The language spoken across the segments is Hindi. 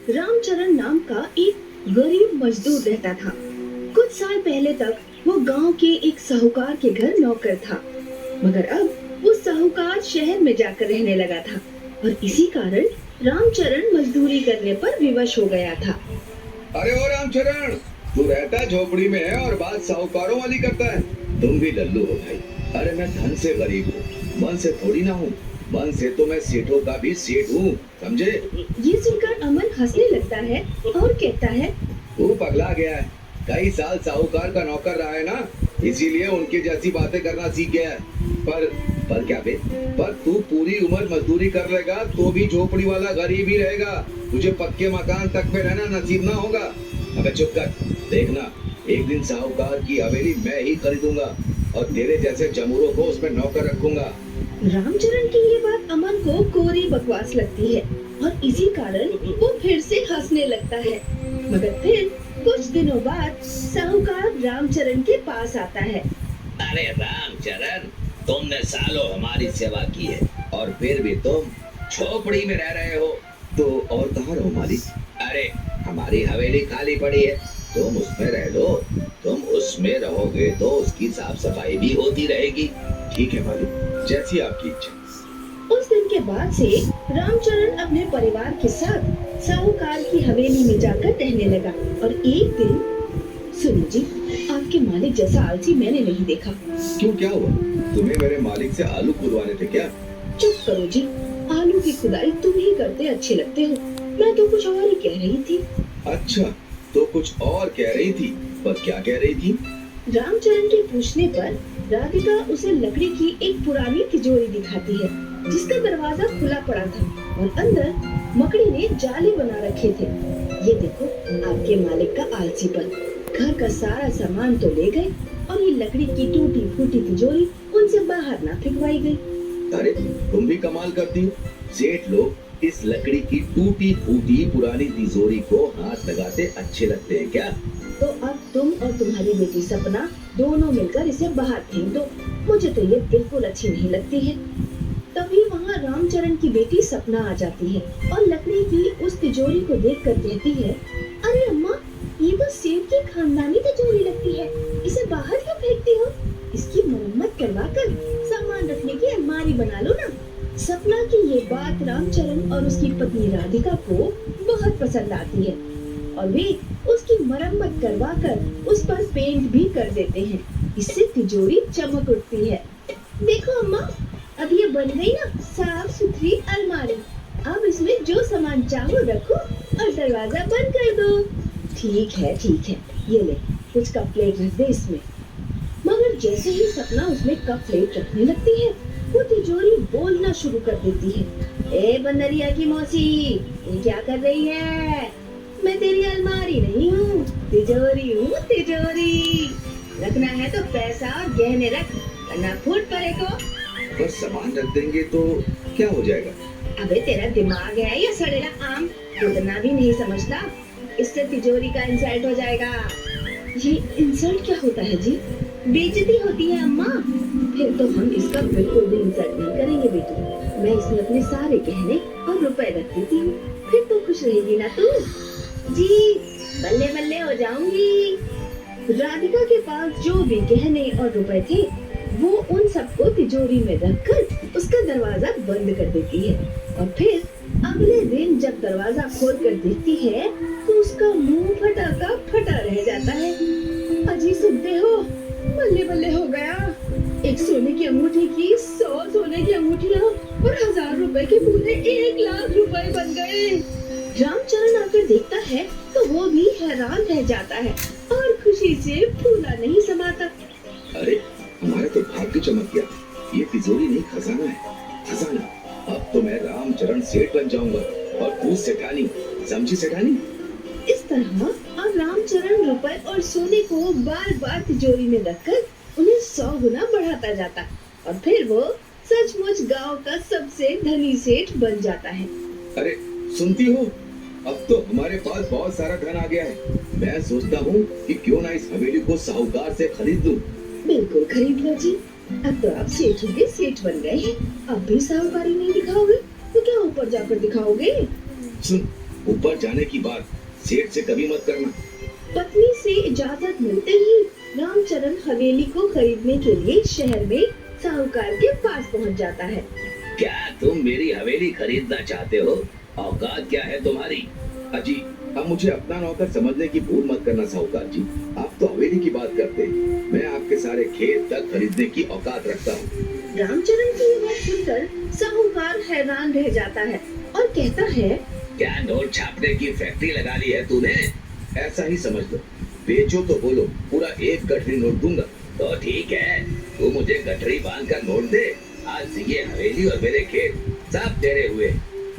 रामचरण नाम का एक गरीब मजदूर रहता था। कुछ साल पहले तक वो गांव के एक साहूकार के घर नौकर था, मगर अब वो साहूकार शहर में जाकर रहने लगा था और इसी कारण रामचरण मजदूरी करने पर विवश हो गया था। अरे ओ रामचरण, तू रहता झोपड़ी में है और बात साहूकारों वाली करता है। तुम भी लल्लू हो भाई। अरे मैं धन से गरीब हूँ, मन से थोड़ी ना हूँ। मन से तो मैं सेठों का भी सेठ हूँ, समझे? ये सुनकर अमन हंसने लगता है और कहता है, तू पगला गया है। कई साल साहूकार का नौकर रहा है ना, इसीलिए उनकी जैसी बातें करना सीख गया है। पर क्या बे? पर तू पूरी उम्र मजदूरी कर लेगा तो भी झोपड़ी वाला गरीब ही रहेगा। तुझे पक्के मकान तक में रहना नसीब ना होगा। अबे चुप कर, देखना एक दिन साहूकार की हवेली मैं ही खरीदूंगा और तेरे जैसे जमूरों को उसमें नौकर रखूंगा। रामचरण की ये बात अमन को कोरी बकवास लगती है और इसी कारण वो फिर से हंसने लगता है। मगर फिर कुछ दिनों बाद साहूकार रामचरण के पास आता है। अरे रामचरण, तुमने सालों हमारी सेवा की है और फिर भी तुम झोपड़ी में रह रहे हो। तो और कहाँ रहो मालिक? अरे हमारी हवेली खाली पड़ी है, तुम उसमें रह लो। तुम उसमें रहोगे तो उसकी साफ सफाई भी होती रहेगी। ठीक है मालिक, जैसी आपकी इच्छा। उस दिन के बाद से रामचरण अपने परिवार के साथ साहूकार की हवेली में जाकर रहने लगा। और एक दिन, सुनो जी, आपके मालिक जैसा आलसी मैंने नहीं देखा। क्यों, क्या हुआ? तुम्हें मेरे मालिक से आलू खुदवाने थे क्या? चुप करो जी, आलू की खुदाई तुम ही करते अच्छे लगते हो। मैं तो कुछ और ही कह रही थी। अच्छा, तो कुछ और कह रही थी, पर क्या कह रही थी? रामचरण के पूछने पर राधिका उसे लकड़ी की एक पुरानी तिजोरी दिखाती है, जिसका दरवाजा खुला पड़ा था और अंदर मकड़ी ने जाले बना रखे थे। ये देखो आपके मालिक का आलसीपन। घर का सारा सामान तो ले गए और ये लकड़ी की टूटी फूटी तिजोरी उनसे बाहर ना फेंकवाई गई। अरे तुम भी कमाल करती हो। सेठ लोग इस लकड़ी की टूटी फूटी पुरानी तिजोरी को हाथ लगाते अच्छे लगते हैं क्या? तो अब तुम और तुम्हारी बेटी सपना दोनों मिलकर इसे बाहर फेंक दो। मुझे तो ये बिल्कुल अच्छी नहीं लगती है। तभी वहाँ रामचरण की बेटी सपना आ जाती है और लकड़ी की उस तिजोरी को देखकर कहती है, अरे अम्मा, ये तो सेठ की खानदानी तिजोरी लगती है, इसे बाहर क्यों फेंकती हो? इसकी मरम्मत करवा कर सामान रखने की अलमारी बना लो ना। सपना की ये बात रामचरण और उसकी पत्नी राधिका को बहुत पसंद आती है और वे उसकी मरम्मत करवा कर उस पर पेंट भी कर देते हैं। इससे तिजोरी चमक उठती है। देखो अम्मा, अब ये बन गई ना साफ सुथरी अलमारी। अब इसमें जो सामान चाहो रखो और दरवाजा बंद कर दो। ठीक है, ये ले, कुछ कप प्लेट रख दे इसमें। मगर जैसे ही सपना उसमें कप प्लेट रखने लगती है, वो तिजोरी बोलना शुरू कर देती है। ए बंदरिया की मौसी, ये क्या कर रही है? मैं तेरी अलमारी नहीं हूँ, तिजोरी हूँ, तिजोरी। रखना है तो पैसा और गहने रख, वरना फूट पड़े को। पर सामान रख देंगे तो क्या हो जाएगा? अबे तेरा दिमाग है या सड़ेला आम? उतना भी नहीं समझता। इससे तिजोरी का इंसल्ट हो जाएगा। ये इंसल्ट क्या होता है जी? बेइज्जती होती है अम्मा। फिर तो हम इसका बिल्कुल भी इंसल्ट नहीं करेंगे बेटी। मैं इसमें अपने सारे गहने और रुपए रख देती हूँ, फिर तो खुश रहेगी ना तू? जी, बल्ले बल्ले हो जाऊंगी। राधिका के पास जो भी गहने और रुपए थे, वो उन सबको तिजोरी में रखकर उसका दरवाजा बंद कर देती है और फिर अगले दिन जब दरवाजा खोल कर देखती है तो उसका मुंह फटा का फटा रह जाता है। अजी सुनते हो, बल्ले बल्ले हो गया। एक सोने की अंगूठी की 100 सोने की अंगूठियां और 1000 रुपए के पूरे 1 लाख रुपए बन गए। रामचरण आकर देखता है तो वो भी हैरान रह जाता है और खुशी से फूला नहीं समाता। अरे हमारा तो भाग्य चमक गया। ये तिजोरी नहीं, खजाना है, खजाना। अब तो मैं रामचरण सेठ बन जाऊंगा और तू सेठानी, समझी सेठानी? इस तरह अब रामचरण रुपए और सोने को बार बार तिजोरी में रखकर उन्हें 100 गुना बढ़ाता जाता और फिर वो सचमुच गांव का सबसे धनी सेठ बन जाता है। अरे सुनती हो, अब तो हमारे पास बहुत सारा धन आ गया है। मैं सोचता हूँ कि क्यों ना इस हवेली को साहूकार से खरीद लूं। बिल्कुल खरीद लो जी। अब तो आप सेठों के सेठ बन गए हैं। अब भी साहूकारी नहीं दिखाओगे तो क्या ऊपर जाकर दिखाओगे? सुन, ऊपर जाने की बात सेठ से कभी मत करना। पत्नी से इजाजत मिलते ही रामचरण हवेली को खरीदने के लिए शहर में साहूकार के पास पहुंच जाता है। क्या तुम मेरी हवेली खरीदना चाहते हो? औकात क्या है तुम्हारी? अजी, अब मुझे अपना नौकर समझने की भूल मत करना साहूकार जी। आप तो हवेली की बात करते हैं, मैं आपके सारे खेत तक खरीदने की औकात रखता हूँ। रामचरण की ये बात सुनकर साहूकार हैरान रह जाता है और कहता है, क्या नोट छापने की फैक्ट्री लगा ली है तूने? ऐसा ही समझ लो, बेचो तो बोलो, पूरा 1 गठरी नोट दूंगा। तो ठीक है, तू मुझे गठरी बांध कर नोट दे। आज से ये हवेली और मेरे खेत सब तेरे हुए।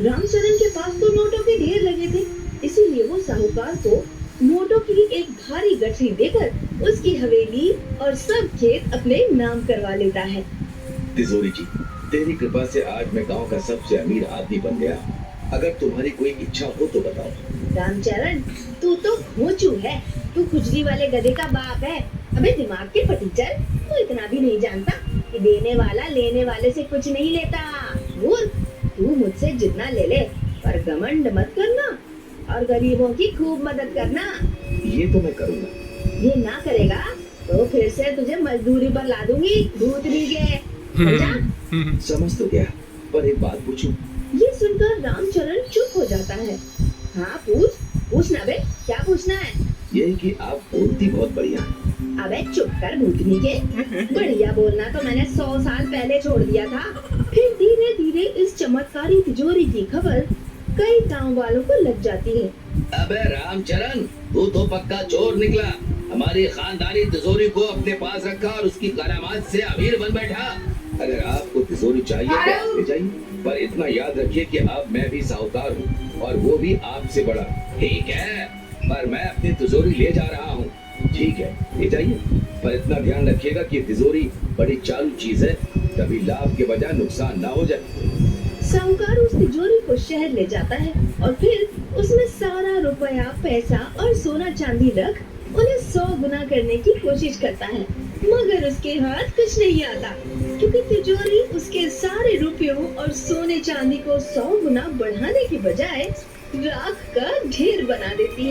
रामचरण के पास तो नोटों के ढेर लगे थे, इसीलिए वो साहूकार को नोटों की एक भारी गठरी देकर उसकी हवेली और सब खेत अपने नाम करवा लेता है। तिजोरी जी, तेरी कृपा से आज मैं गांव का सबसे अमीर आदमी बन गया। अगर तुम्हारी कोई इच्छा हो तो बताओ। रामचरण, तू तो घोंचू है, तू खुजली वाले गधे का बाप है। अबे दिमाग के फटीचर, तू इतना भी नहीं जानता कि देने वाला लेने वाले से कुछ नहीं लेता। मूर्ख, तू मुझसे जितना ले ले, पर घमंड मत करना और गरीबों की खूब मदद करना। ये तो मैं करूँगा। ये ना करेगा तो फिर से तुझे मजदूरी पर ला दूंगी, भूतनी के। समझा? समझ तो गया, पर एक बात पूछूं? ये सुनकर रामचरण चुप हो जाता है। हाँ पूछना बे, क्या पूछना है? यही कि आप बोलती बहुत बढ़िया हैं। अबे चुप कर भूतनी के। बढ़िया बोलना तो मैंने 100 साल पहले छोड़ दिया था। फिर धीरे धीरे इस चमत्कारी तिजोरी की खबर कई गांव वालों को लग जाती है। अबे रामचरण, तू तो पक्का चोर निकला। हमारी खानदानी तिजोरी को अपने पास रखा और उसकी करामात से अमीर बन बैठा। अगर आपको तिजोरी चाहिए तो आप ले जाइए, पर इतना याद रखिए कि अब मैं भी साहूकार हूँ और वो भी आपसे बड़ा। ठीक है, पर मैं अपनी तिजोरी ले जा रहा हूँ। ठीक है, ले जाइए, पर इतना ध्यान रखिएगा कि तिजोरी बड़ी चालू चीज है, कभी लाभ के बजाय नुकसान ना हो जाए। साहूकार उस तिजोरी को शहर ले जाता है और फिर उसमें सारा रुपया, पैसा और सोना चांदी रख उन्हें 100 गुना करने की कोशिश करता है, मगर उसके हाथ कुछ नहीं आता, क्योंकि तिजोरी उसके सारे रुपयों और सोने चांदी को 100 गुना बढ़ाने की बजाय राख का ढेर बना देती है।